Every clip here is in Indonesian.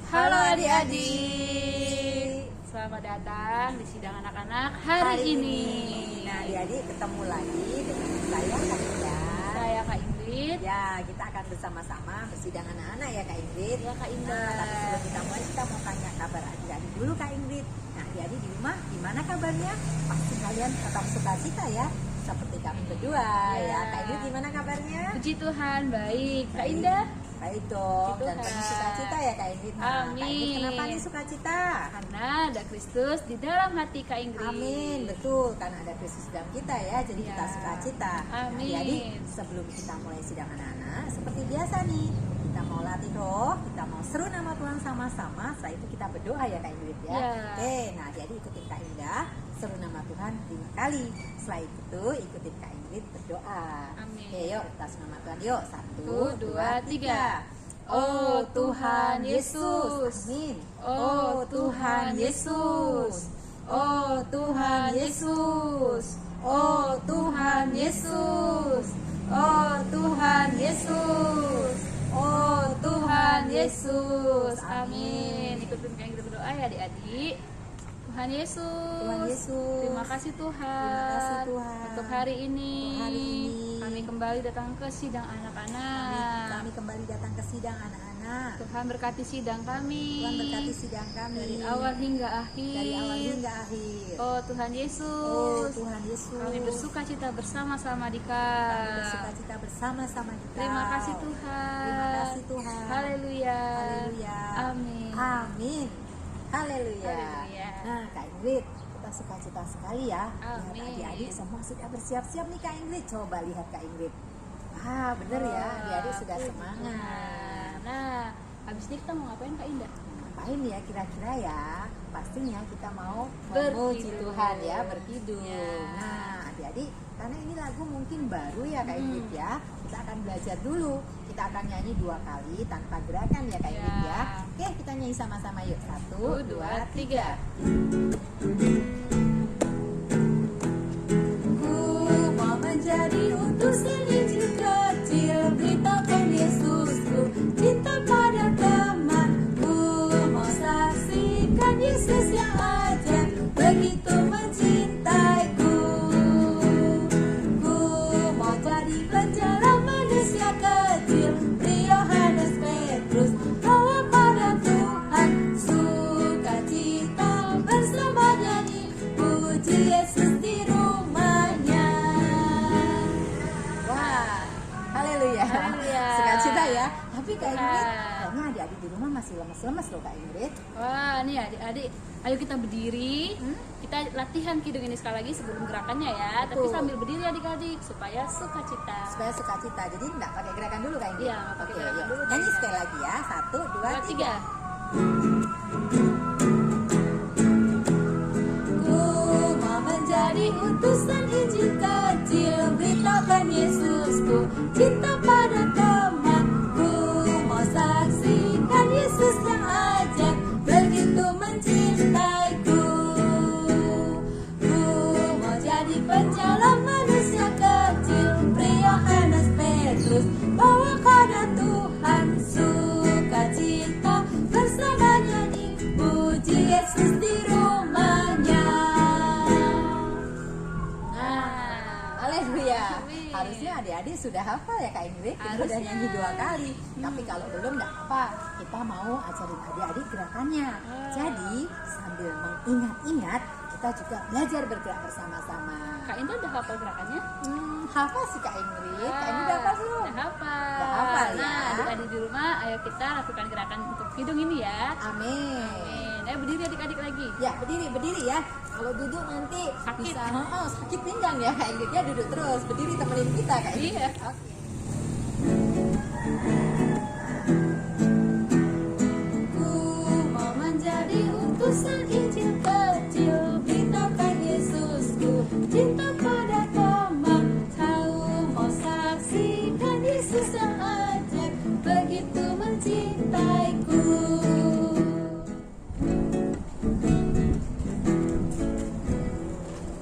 Halo adik-adik, selamat datang di sidang anak-anak hari ini. Nah adik-adik ketemu lagi dengan saya Kak Indah. Saya Kak Ingrid. Ya, kita akan bersama-sama bersidang anak-anak ya Kak Ingrid. Ya Kak Indah. Nah, tapi sebelum kita mulai kita mau tanya kabar adik-adik dulu Kak Ingrid. Nah adik-adik di rumah gimana kabarnya? Pasti kalian tetap sukacita ya, seperti kami berdua ya. Kak Ingrid gimana kabarnya? Puji Tuhan, baik. Kak Indah? Baik dong, Puji dan Tuhan. penuh sukacita ya Kak Ingrid. Nah, Kak Ingrid Amin. kenapa nih sukacita? Karena ada Kristus di dalam hati Kak Ingrid. Amin, betul, karena ada Kristus dalam kita ya, jadi Ya. kita sukacita. Amin. Nah, jadi sebelum kita mulai sidang anak-anak, seperti biasa nih, kita mau latih roh, kita mau seru nama Tuhan sama-sama. Setelah itu kita berdoa ya Kak Ingrid ya. Ya. Oke, nah jadi ikutin Kak Indah, seru nama Tuhan 5 kali. Setelah itu ikutin Kak Ingrid berdoa. Amin. Oke, yuk kita seru nama Tuhan yuk. 1, 2, 3. 3. Oh Tuhan Yesus. Amin. Oh Tuhan Yesus. Oh Tuhan Yesus. Oh Tuhan Yesus. Oh Tuhan Yesus. Oh Tuhan Yesus. Amin. Ikutin Kak Ingrid berdoa ya adik-adik. Tuhan Yesus. Tuhan Yesus. Terima kasih Tuhan. Terima kasih Tuhan. Untuk hari ini. Untuk hari ini. Kami kembali datang ke sidang anak-anak. Kami kembali datang ke sidang anak-anak. Tuhan berkati sidang kami. Tuhan berkati sidang kami Dari awal hingga akhir. Dari awal hingga akhir. Oh Tuhan Yesus. Oh Tuhan Yesus. Kami bersukacita bersama-sama di Kami Kau. bersukacita bersama-sama di Kau. Terima kasih Tuhan. Terima kasih Tuhan. Haleluya. Haleluya. Amin. Amin. Haleluya. Haleluya. Nah, Kak Ingrid, kita sukacita sekali ya. Amin. Lihat adik-adik semua sudah bersiap-siap nih Kak Ingrid. Coba lihat Kak Ingrid. Ah, bener ya, adik-adik sudah Puji semangat. Tuhan. Nah, habis ini kita mau ngapain Kak Indah? Ngapain ya kira-kira ya? Pastinya kita mau Berkidung. memuji Tuhan ya, berkidung. Ya. Nah, adik-adik, karena ini lagu mungkin baru ya Kak Ingrid ya. Kita akan belajar dulu. Kita akan nyanyi 2 kali tanpa gerakan ya Kak Ingrid ya. Ya. Oke, kita nyanyi sama-sama yuk. 1, 2, 3. Ku mau menjadi utusan Injil kecil, beritakan Yesusku, cinta pada temanku. Mau saksikan Yesus yang ajaib, begitu mencintaiku. Ku mau jadi penjara manusia kecil, Yohanes Petrus, bawa pada Tuhan sukacita bersama nyanyi puji Yesus di rumahnya. Wah, haleluya. Haleluya. Sukacita ya. Tapi Kak Tuhan. Ingrid, kayaknya adik-adik di rumah masih lemes-lemes loh Kak Ingrid. Wah, nih adik-adik, ayo kita berdiri. Kita latihan kidung ini sekali lagi sebelum gerakannya ya. Tapi Betul. sambil berdiri adik-adik supaya sukacita. Supaya sukacita. Jadi nggak pakai gerakan dulu Kak Ingrid. Iya, nggak pakai Oke, gerakan yuk. dulu, Kak Nyanyi Ingrid. sekali lagi ya. 1, 2, 2, 3. 3. Ku mau menjadi utusan Injil kecil, beritakan Yesusku, cinta pada temanku. Mau saksikan Yesus yang ajaib, begitu mencintaiku. Ku mau jadi penjala manusia kecil, Yohanes Petrus, bawa kepada Tuhan sukacita bersama nyanyi puji Yesus di rumahnya. Nah, Haleluya. Amin. Harusnya adik-adik sudah hafal ya Kak Ingrid. Kita udah Harusnya. nyanyi 2 kali. Tapi kalau belum nggak apa. Kita mau ajarin adik-adik gerakannya. Jadi sambil mengingat-ingat, kita juga belajar bergerak bersama-sama. Kak Indah udah hafal gerakannya? Hafal sih Kak Ingrid. Kak Ingrid udah hafal belum? Udah hafal. Udah hafal ya. Nah, adik-adik di rumah, ayo kita lakukan gerakan untuk kidung ini ya. Amin. Amin. Ayo berdiri adik-adik lagi. Ya berdiri ya. Kalau duduk nanti Sakit. bisa sakit pinggang ya Kak Ingrid ya, duduk terus. Berdiri temenin kita Kak Ingrid. Iya. Oke. Ku mau menjadi utusan Injil kecil, beritakan Yesusku, cinta pada teman. Tahu mau saksikan Yesus yang ajaib, begitu mencintaiku.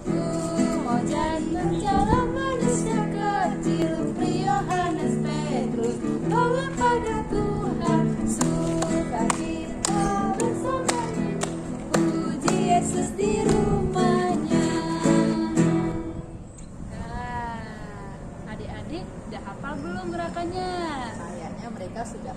Ku mau jadi penjala manusia kecil,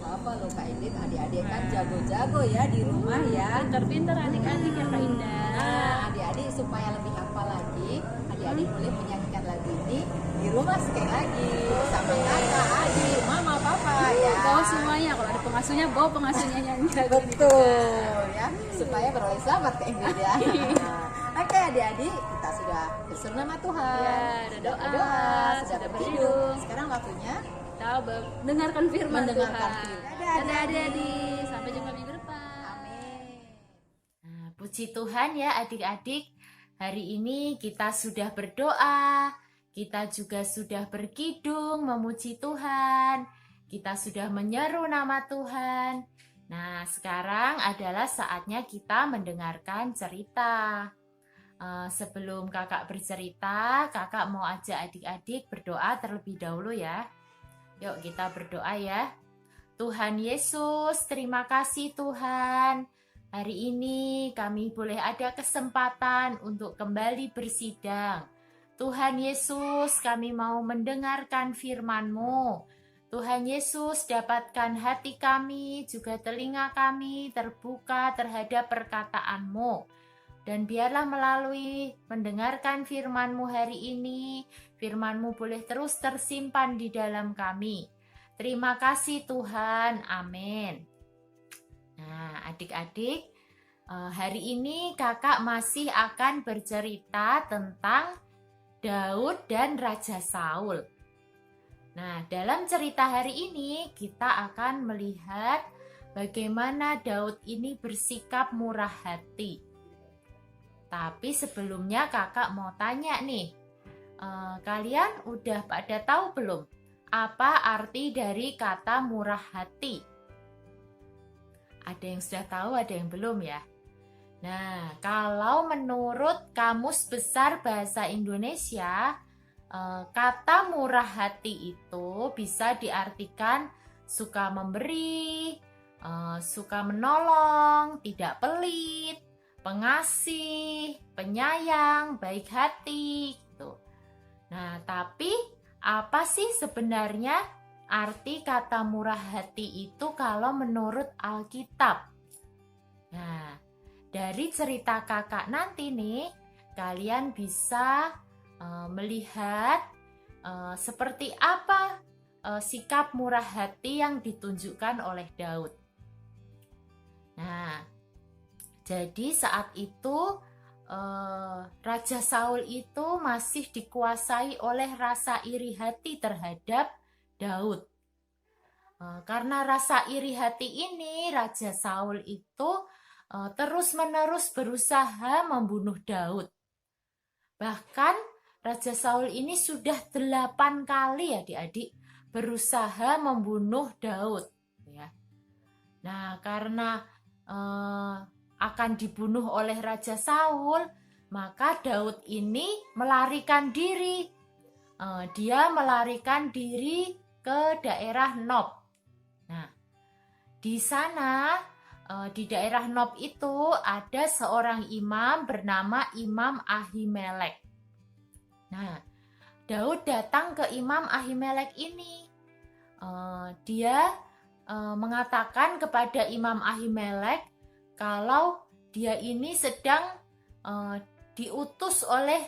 apa-apa loh Kak Ingrid, adik-adik kan jago-jago ya di rumah ya. Pinter-pinter adik-adik ya Kak Indah. Nah, adik-adik supaya lebih hafal lagi, adik-adik boleh menyanyikan lagu ini di rumah sekali lagi sama kakak, adik, mama, papa ya. Bawa semuanya, kalau ada pengasuhnya bawa pengasuhnya nyanyi lagu ini juga. Betul ya, supaya beroleh selamat Kak Ingrid ya. Oke adik-adik, kita sudah berseru nama Tuhan, Ya, ada sudah doa, berdoa, sudah sudah berhidup. berhidung. Sekarang waktunya Kita mendengarkan firman Mendengarkan Tuhan. firman. Dadah adik-adik, sampai jumpa minggu depan. amin. Nah, puji Tuhan ya adik-adik. Hari ini kita sudah berdoa, kita juga sudah berkidung memuji Tuhan, kita sudah menyeru nama Tuhan. Nah, sekarang adalah saatnya kita mendengarkan cerita. Sebelum kakak bercerita, kakak mau ajak adik-adik berdoa terlebih dahulu ya. Yuk kita berdoa ya. Tuhan Yesus, terima kasih Tuhan. Hari ini kami boleh ada kesempatan untuk kembali bersidang. Tuhan Yesus, kami mau mendengarkan firman-Mu. Tuhan Yesus, dapatkan hati kami, juga telinga kami terbuka terhadap perkataan-Mu. Dan biarlah melalui mendengarkan firman-Mu hari ini, firman-Mu boleh terus tersimpan di dalam kami. Terima kasih Tuhan, amin. Nah adik-adik, hari ini kakak masih akan bercerita tentang Daud dan Raja Saul. Nah dalam cerita hari ini kita akan melihat bagaimana Daud ini bersikap murah hati. Tapi sebelumnya kakak mau tanya nih, kalian udah pada tahu belum apa arti dari kata murah hati? Ada yang sudah tahu, ada yang belum ya? Nah, kalau menurut Kamus Besar Bahasa Indonesia, kata murah hati itu bisa diartikan suka memberi, suka menolong, tidak pelit, pengasih, penyayang, baik hati gitu. Nah, tapi apa sih sebenarnya arti kata murah hati itu kalau menurut Alkitab? Nah, dari cerita kakak nanti nih, kalian bisa melihat seperti apa sikap murah hati yang ditunjukkan oleh Daud. Nah, jadi saat itu Raja Saul itu masih dikuasai oleh rasa iri hati terhadap Daud. Karena rasa iri hati ini, Raja Saul itu terus-menerus berusaha membunuh Daud. Bahkan Raja Saul ini sudah 8 kali adik-adik berusaha membunuh Daud. Ya. Nah, karena akan dibunuh oleh Raja Saul, maka Daud ini melarikan diri. Dia melarikan diri ke daerah Nob. Nah, di sana di daerah Nob itu ada seorang imam bernama Imam Ahimelek. Nah, Daud datang ke Imam Ahimelek ini. Dia mengatakan kepada Imam Ahimelek kalau dia ini sedang diutus oleh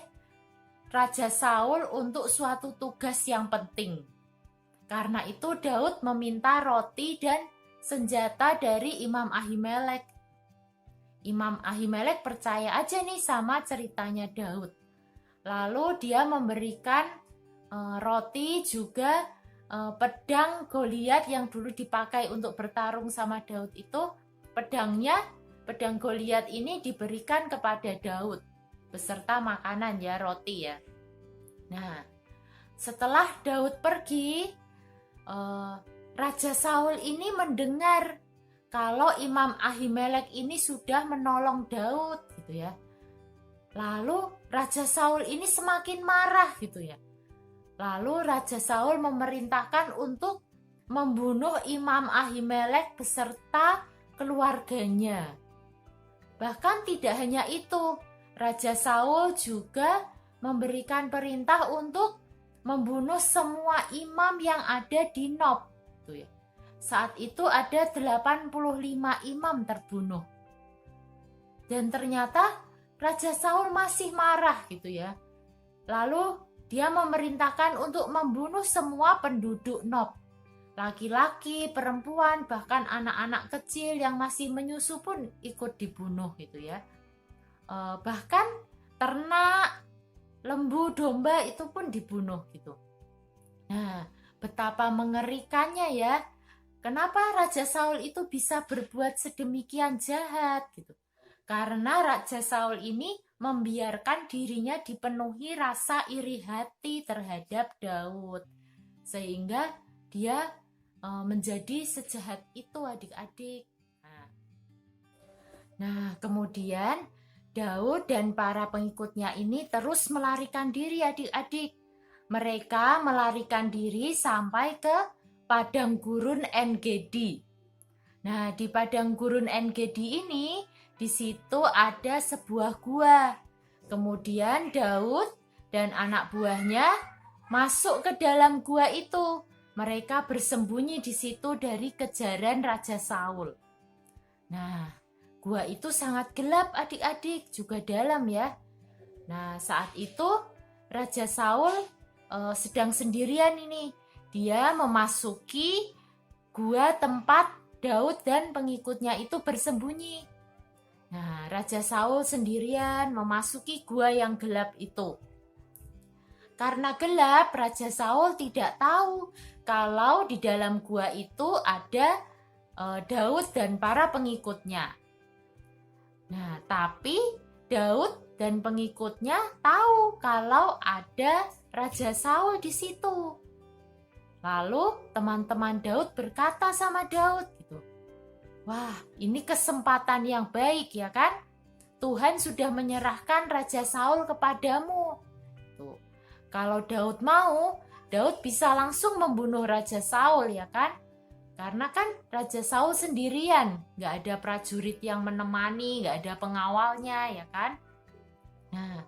Raja Saul untuk suatu tugas yang penting. Karena itu Daud meminta roti dan senjata dari Imam Ahimelek. Imam Ahimelek percaya aja nih sama ceritanya Daud. Lalu dia memberikan roti juga pedang Goliat yang dulu dipakai untuk bertarung sama Daud itu. Pedang Goliat ini diberikan kepada Daud beserta makanan ya, roti ya. Nah, setelah Daud pergi, Raja Saul ini mendengar kalau Imam Ahimelek ini sudah menolong Daud gitu ya. Lalu Raja Saul ini semakin marah gitu ya. Lalu Raja Saul memerintahkan untuk membunuh Imam Ahimelek beserta keluarganya. Bahkan tidak hanya itu, Raja Saul juga memberikan perintah untuk membunuh semua imam yang ada di Nob. Gitu ya. saat itu ada 85 imam terbunuh. Dan ternyata Raja Saul masih marah gitu ya. Lalu dia memerintahkan untuk membunuh semua penduduk Nob. Laki-laki, perempuan, bahkan anak-anak kecil yang masih menyusu pun ikut dibunuh gitu ya. Bahkan ternak, lembu, domba itu pun dibunuh gitu. Nah, betapa mengerikannya ya. Kenapa Raja Saul itu bisa berbuat sedemikian jahat gitu? Karena Raja Saul ini membiarkan dirinya dipenuhi rasa iri hati terhadap Daud. Sehingga dia menjadi sejahat itu adik-adik. Nah, kemudian Daud dan para pengikutnya ini terus melarikan diri adik-adik. Mereka melarikan diri sampai ke padang gurun En-Gedi. Nah, di padang gurun En-Gedi ini, di situ ada sebuah gua. Kemudian Daud dan anak buahnya masuk ke dalam gua itu. Mereka bersembunyi di situ dari kejaran Raja Saul. Nah, gua itu sangat gelap adik-adik, juga dalam ya. Nah, saat itu Raja Saul sedang sendirian ini. Dia memasuki gua tempat Daud dan pengikutnya itu bersembunyi. Nah, Raja Saul sendirian memasuki gua yang gelap itu. Karena gelap, Raja Saul tidak tahu kalau di dalam gua itu ada Daud dan para pengikutnya. Nah, tapi Daud dan pengikutnya tahu kalau ada Raja Saul di situ. Lalu teman-teman Daud berkata sama Daud gitu, wah, ini kesempatan yang baik ya kan? Tuhan sudah menyerahkan Raja Saul kepadamu. Tuh. Kalau Daud mau, Daud bisa langsung membunuh Raja Saul ya kan? Karena kan Raja Saul sendirian, gak ada prajurit yang menemani, gak ada pengawalnya ya kan? Nah,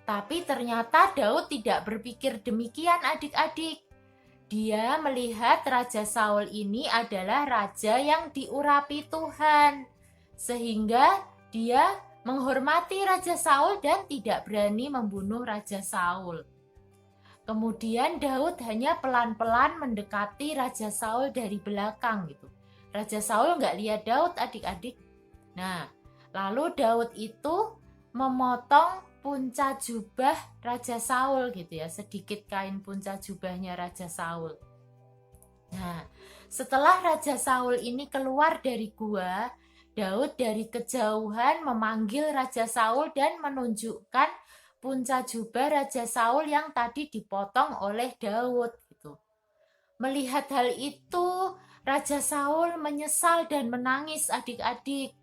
tapi ternyata Daud tidak berpikir demikian adik-adik. Dia melihat Raja Saul ini adalah raja yang diurapi Tuhan. Sehingga dia menghormati Raja Saul dan tidak berani membunuh Raja Saul. Kemudian Daud hanya pelan-pelan mendekati Raja Saul dari belakang gitu. Raja Saul nggak lihat Daud adik-adik. Nah, lalu Daud itu memotong punca jubah Raja Saul gitu ya, sedikit kain punca jubahnya Raja Saul. Nah, setelah Raja Saul ini keluar dari gua, Daud dari kejauhan memanggil Raja Saul dan menunjukkan punca jubah Raja Saul yang tadi dipotong oleh Daud gitu. Melihat hal itu, Raja Saul menyesal dan menangis adik-adik.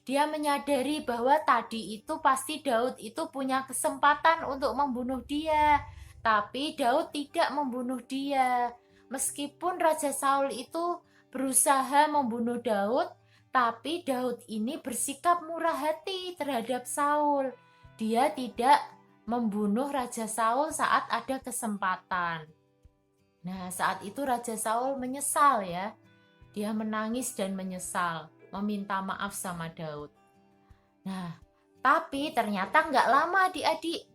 Dia menyadari bahwa tadi itu pasti Daud itu punya kesempatan untuk membunuh dia. Tapi Daud tidak membunuh dia. Meskipun Raja Saul itu berusaha membunuh Daud, tapi Daud ini bersikap murah hati terhadap Saul. Dia tidak membunuh Raja Saul saat ada kesempatan. Nah, saat itu Raja Saul menyesal ya. Dia menangis dan menyesal, meminta maaf sama Daud. Nah, tapi ternyata nggak lama adik-adik.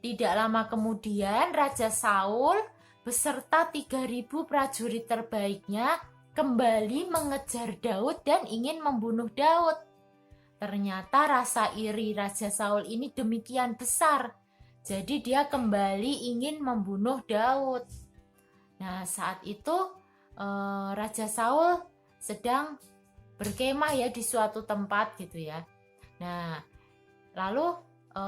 Tidak lama kemudian Raja Saul beserta 3.000 prajurit terbaiknya kembali mengejar Daud dan ingin membunuh Daud. Ternyata rasa iri Raja Saul ini demikian besar. Jadi dia kembali ingin membunuh Daud. Nah, saat itu Raja Saul sedang berkemah ya di suatu tempat gitu ya. Nah, lalu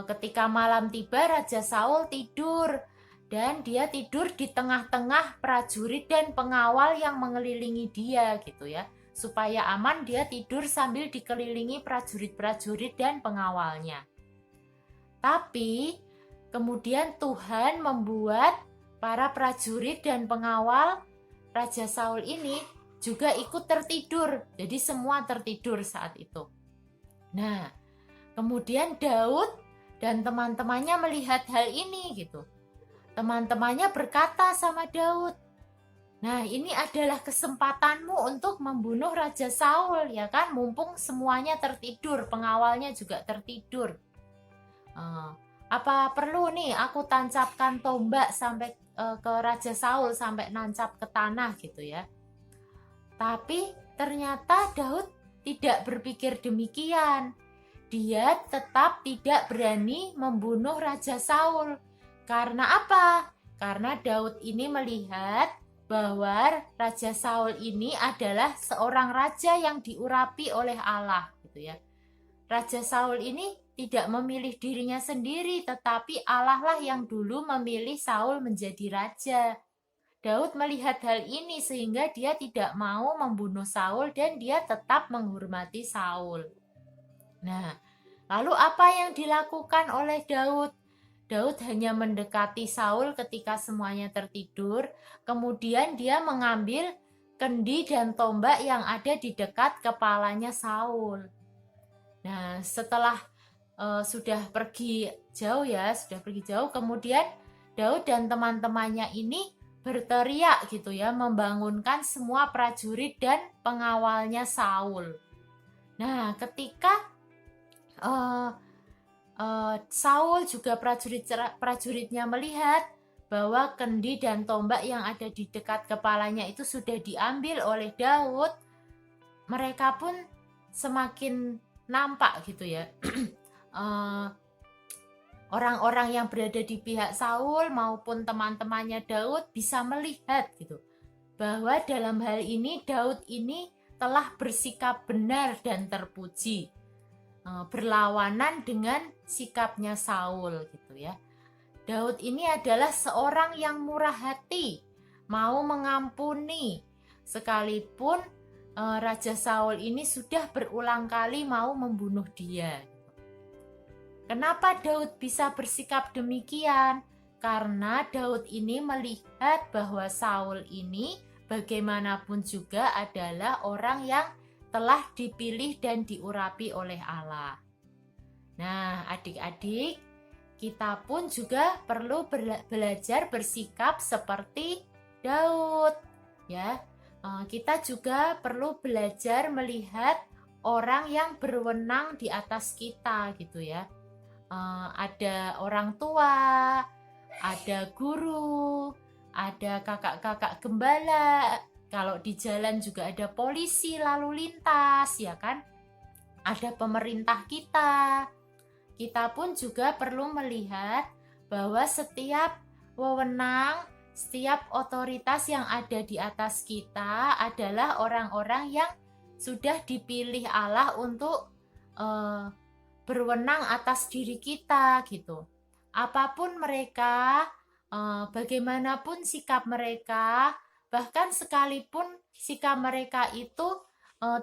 ketika malam tiba Raja Saul tidur dan dia tidur di tengah-tengah prajurit dan pengawal yang mengelilingi dia gitu ya. Supaya aman dia tidur sambil dikelilingi prajurit-prajurit dan pengawalnya. Tapi kemudian Tuhan membuat para prajurit dan pengawal Raja Saul ini juga ikut tertidur. Jadi semua tertidur saat itu. Nah, kemudian Daud dan teman-temannya melihat hal ini gitu. Teman-temannya berkata sama Daud, Nah, ini adalah kesempatanmu untuk membunuh Raja Saul, ya kan? Mumpung semuanya tertidur, pengawalnya juga tertidur. Apa perlu nih aku tancapkan tombak sampai ke Raja Saul, sampai nancap ke tanah gitu ya? Tapi ternyata Daud tidak berpikir demikian. Dia tetap tidak berani membunuh Raja Saul. Karena apa? Karena Daud ini melihat bahwa Raja Saul ini adalah seorang raja yang diurapi oleh Allah gitu ya. Raja Saul ini tidak memilih dirinya sendiri, tetapi Allah lah yang dulu memilih Saul menjadi raja. Daud melihat hal ini sehingga dia tidak mau membunuh Saul dan dia tetap menghormati Saul. Nah, lalu apa yang dilakukan oleh Daud? Daud hanya mendekati Saul ketika semuanya tertidur, kemudian dia mengambil kendi dan tombak yang ada di dekat kepalanya Saul. Nah, setelah sudah pergi jauh, kemudian Daud dan teman-temannya ini berteriak gitu ya, membangunkan semua prajurit dan pengawalnya Saul. Nah, ketika Saul juga prajuritnya melihat bahwa kendi dan tombak yang ada di dekat kepalanya itu sudah diambil oleh Daud, mereka pun semakin nampak gitu ya. Orang-orang yang berada di pihak Saul maupun teman-temannya Daud bisa melihat gitu bahwa dalam hal ini Daud ini telah bersikap benar dan terpuji, berlawanan dengan sikapnya Saul gitu ya. Daud ini adalah seorang yang murah hati, mau mengampuni, sekalipun Raja Saul ini sudah berulang kali mau membunuh dia. Kenapa Daud bisa bersikap demikian? Karena Daud ini melihat bahwa Saul ini bagaimanapun juga adalah orang yang telah dipilih dan diurapi oleh Allah. Nah, adik-adik, kita pun juga perlu belajar bersikap seperti Daud, ya. Kita juga perlu belajar melihat orang yang berwenang di atas kita, gitu ya. Ada orang tua, ada guru, ada kakak-kakak gembala. Kalau di jalan juga ada polisi lalu lintas, ya kan? Ada pemerintah kita. Kita pun juga perlu melihat bahwa setiap wewenang, setiap otoritas yang ada di atas kita adalah orang-orang yang sudah dipilih Allah untuk berwenang atas diri kita gitu. Apapun mereka, bagaimanapun sikap mereka, bahkan sekalipun sikap mereka itu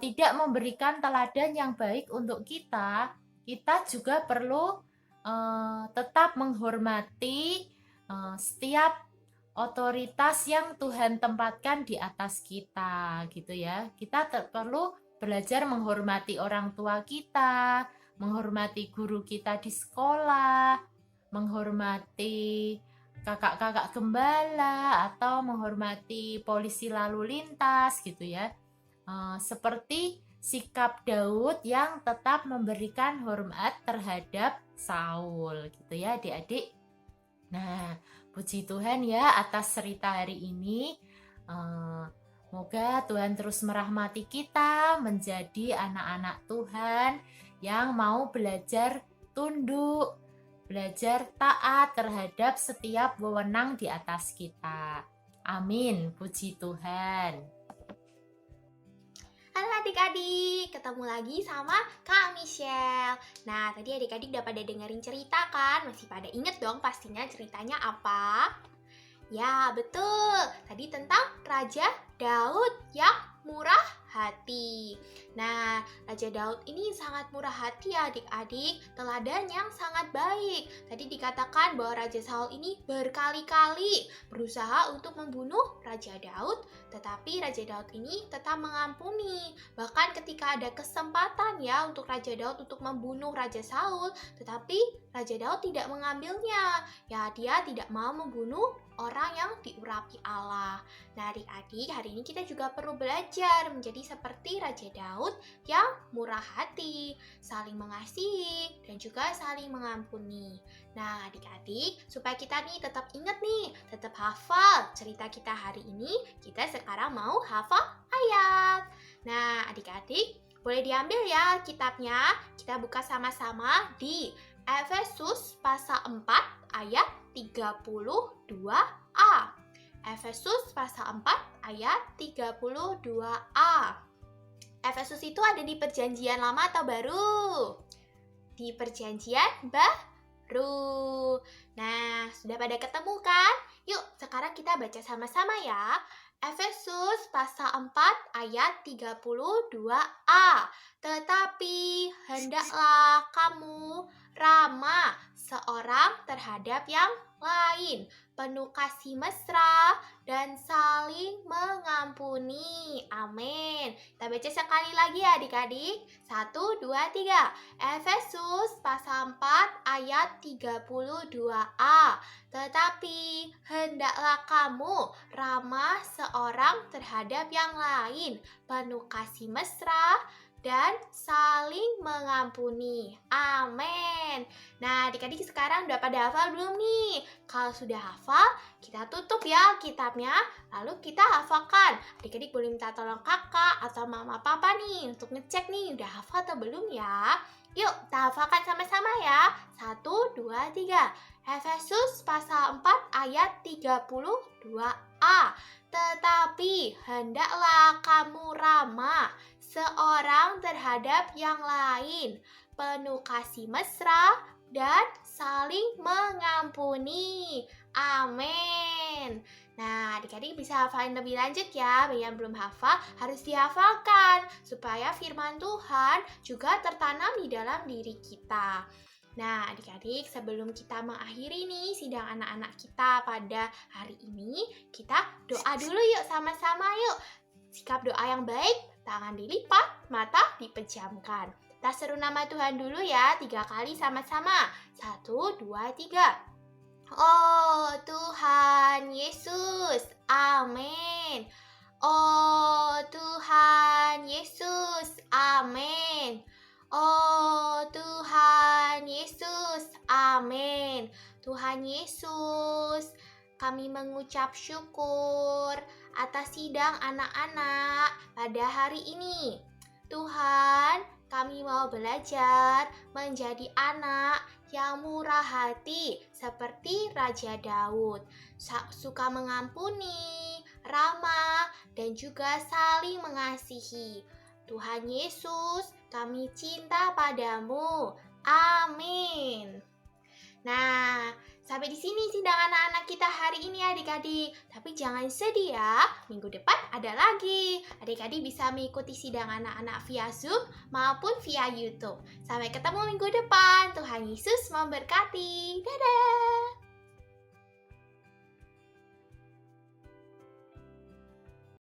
tidak memberikan teladan yang baik untuk kita, kita juga perlu tetap menghormati setiap otoritas yang Tuhan tempatkan di atas kita gitu ya. Kita perlu belajar menghormati orang tua kita, menghormati guru kita di sekolah, menghormati kakak-kakak gembala, atau menghormati polisi lalu lintas gitu ya. Seperti sikap Daud yang tetap memberikan hormat terhadap Saul gitu ya adik-adik. Nah, puji Tuhan ya atas cerita hari ini. Semoga Tuhan terus merahmati kita menjadi anak-anak Tuhan yang mau belajar tunduk, belajar taat terhadap setiap wewenang di atas kita. Amin, puji Tuhan. Halo adik-adik, ketemu lagi sama Kak Michelle. Nah, tadi adik-adik udah pada dengerin cerita kan? Masih pada inget dong pastinya ceritanya apa? Ya, betul. Tadi tentang Raja Daud yang murah hati. Nah, Raja Daud ini sangat murah hati ya adik-adik, teladan yang sangat baik. Tadi dikatakan bahwa Raja Saul ini berkali-kali berusaha untuk membunuh Raja Daud, tetapi Raja Daud ini tetap mengampuni. Bahkan ketika ada kesempatan ya untuk Raja Daud untuk membunuh Raja Saul, tetapi Raja Daud tidak mengambilnya. Ya, dia tidak mau membunuh orang yang diurapi Allah. Nah, adik-adik, hari ini kita juga perlu belajar menjadi seperti Raja Daud yang murah hati, saling mengasihi, dan juga saling mengampuni. Nah, adik-adik, supaya kita nih tetap ingat nih, tetap hafal cerita kita hari ini, kita sekarang mau hafal ayat. Nah, adik-adik, boleh diambil ya kitabnya. Kita buka sama-sama di Efesus pasal 4 ayat 32a. Efesus pasal 4 ayat 32a. Efesus itu ada di perjanjian lama atau baru? Di perjanjian baru. Nah, sudah pada ketemu kan? Yuk, sekarang kita baca sama-sama ya. Efesus pasal 4 ayat 32a. Tetapi hendaklah kamu ramah seorang terhadap yang lain, penuh kasih mesra dan saling mengampuni. Amin. Kita baca sekali lagi ya adik-adik. 1, 2, 3. Efesus pasal 4 ayat 32a. Tetapi hendaklah kamu ramah seorang terhadap yang lain, penuh kasih mesra dan saling mengampuni. Amin. Nah, adik-adik sekarang udah pada hafal belum nih? Kalau sudah hafal, kita tutup ya kitabnya, lalu kita hafalkan. Adik-adik boleh minta tolong kakak atau mama papa nih untuk ngecek nih udah hafal atau belum ya. Yuk, kita hafalkan sama-sama ya. 1, 2, 3. Efesus pasal 4 ayat 32a. Tetapi hendaklah kamu ramah seorang terhadap yang lain, penuh kasih mesra dan saling mengampuni. Amin. Nah, adik-adik bisa hafalin lebih lanjut ya. Bagi yang belum hafal, harus dihafalkan supaya firman Tuhan juga tertanam di dalam diri kita. Nah, adik-adik, sebelum kita mengakhiri nih sidang anak-anak kita pada hari ini, kita doa dulu yuk sama-sama yuk. Sikap doa yang baik, tangan dilipat, mata dipejamkan. Kita seru nama Tuhan dulu ya, 3 kali sama-sama. 1, 2, 3. Oh Tuhan Yesus, amin. Oh Tuhan Yesus, amin. Oh Tuhan Yesus, amin. Tuhan Yesus, kami mengucap syukur atas sidang anak-anak pada hari ini. Tuhan, kami mau belajar menjadi anak yang murah hati seperti Raja Daud, suka mengampuni, ramah, dan juga saling mengasihi. Tuhan Yesus, kami cinta padamu. Amin. Nah, sampai di sini sidang anak-anak kita hari ini adik-adik. Tapi jangan sedih ya, minggu depan ada lagi. Adik-adik bisa mengikuti sidang anak-anak via Zoom maupun via YouTube. Sampai ketemu minggu depan. Tuhan Yesus memberkati. Dadah!